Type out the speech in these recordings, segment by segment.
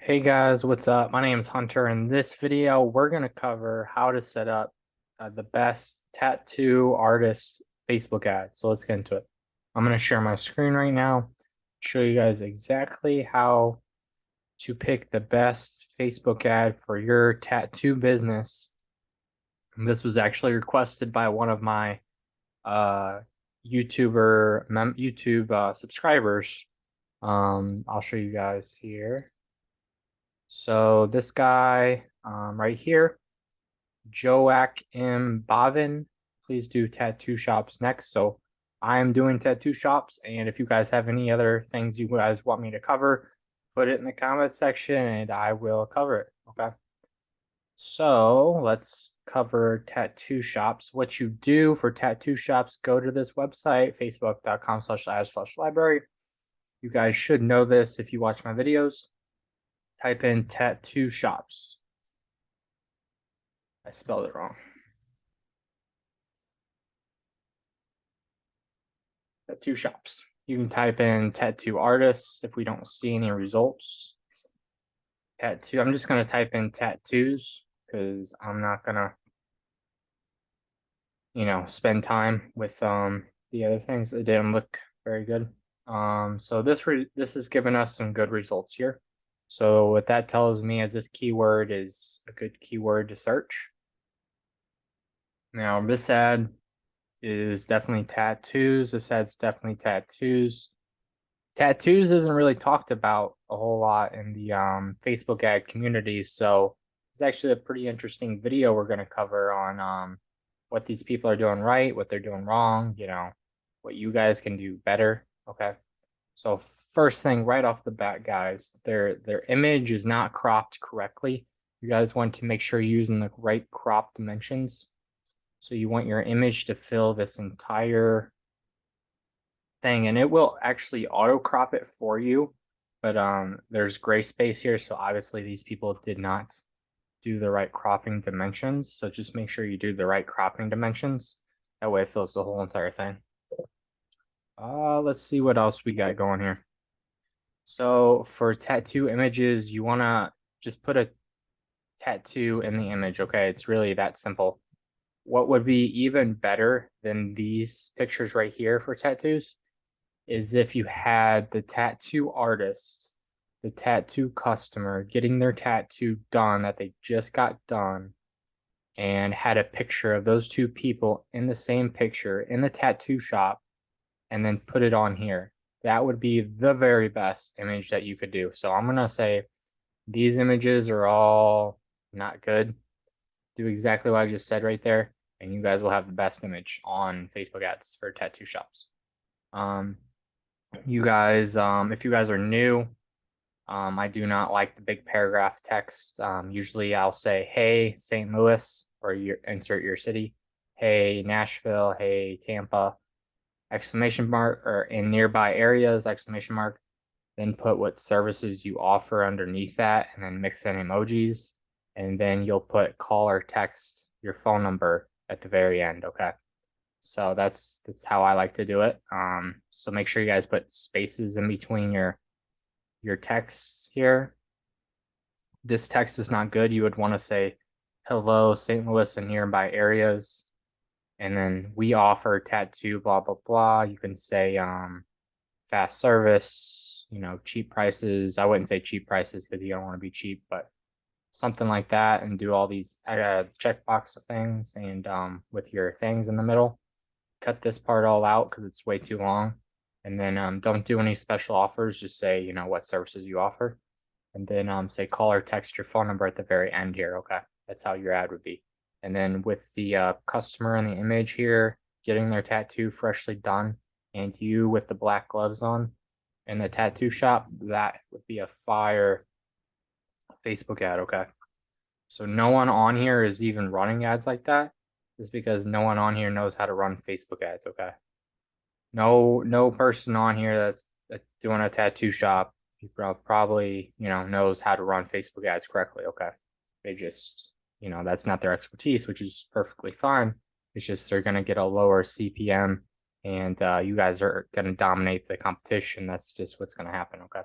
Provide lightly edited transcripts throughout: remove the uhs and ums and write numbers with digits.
Hey guys, what's up? My name is Hunter. In this video, we're going to cover how to set up the best tattoo artist Facebook ad. So let's get into it. I'm going to share my screen right now, show you guys exactly how to pick the best Facebook ad for your tattoo business. And this was actually requested by one of my uh, YouTube subscribers. I'll show you guys here. So this guy right here, Joak M. Bavin, please do tattoo shops next. So I'm doing tattoo shops, and if you guys have any other things you guys want me to cover, put it in the comment section and I will cover it. Okay. So let's cover tattoo shops. What you do for tattoo shops, go to this website, facebook.com/ad/library. You guys should know this if you watch my videos. Type in tattoo shops. I spelled it wrong. Tattoo shops. You can type in tattoo artists if we don't see any results. Tattoo. I'm just gonna type in tattoos because I'm not gonna, spend time with the other things. It didn't look very good. So this is giving us some good results here. So what that tells me is this keyword is a good keyword to search. Now this ad is definitely tattoos. This ad's definitely tattoos. Tattoos isn't really talked about a whole lot in the Facebook ad community, so it's actually a pretty interesting video we're going to cover on what these people are doing right, what they're doing wrong, what you guys can do better. Okay. So first thing right off the bat, guys, their image is not cropped correctly. You guys want to make sure you're using the right crop dimensions. So you want your image to fill this entire thing, and it will actually auto crop it for you. But there's gray space here, so obviously these people did not do the right cropping dimensions. So just make sure you do the right cropping dimensions. That way it fills the whole entire thing. Let's see what else we got going here. So for tattoo images, you wanna just put a tattoo in the image. Okay, it's really that simple. What would be even better than these pictures right here for tattoos is if you had the tattoo artist, the tattoo customer getting their tattoo done that they just got done, and had a picture of those two people in the same picture in the tattoo shop, and then put it on here. That would be the very best image that you could do. So I'm going to say these images are all not good. Do exactly what I just said right there, and you guys will have the best image on Facebook ads for tattoo shops. You guys, if you guys are new, I do not like the big paragraph text. Usually I'll say, hey, St. Louis, or you insert your city. Hey, Nashville. Hey, Tampa, exclamation mark, or in nearby areas, exclamation mark. Then put what services you offer underneath that, and then mix in emojis. And then you'll put call or text your phone number at the very end. Okay. So that's how I like to do it. So make sure you guys put spaces in between your texts here. This text is not good. You would want to say hello, St. Louis and nearby areas. And then we offer tattoo, blah, blah, blah. You can say fast service, cheap prices. I wouldn't say cheap prices because you don't want to be cheap, but something like that, and do all these checkbox things, and with your things in the middle. Cut this part all out because it's way too long. And then don't do any special offers. Just say, what services you offer. And then say call or text your phone number at the very end here. Okay. That's how your ad would be. And then with the customer in the image here, getting their tattoo freshly done, and you with the black gloves on in the tattoo shop, that would be a fire Facebook ad. Okay. So no one on here is even running ads like that. Is because no one on here knows how to run Facebook ads. Okay. No person on here that's doing a tattoo shop probably knows how to run Facebook ads correctly. Okay. They just that's not their expertise, which is perfectly fine. It's just they're gonna get a lower CPM, and you guys are gonna dominate the competition. That's just what's gonna happen. Okay.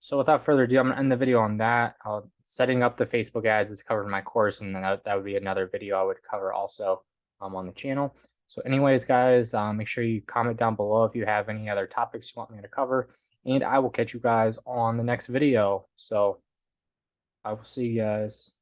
So without further ado, I'm gonna end the video on that. Setting up the Facebook ads is covered in my course, and then that would be another video I would cover also on the channel. So anyways, guys, make sure you comment down below if you have any other topics you want me to cover, and I will catch you guys on the next video. So I will see you guys.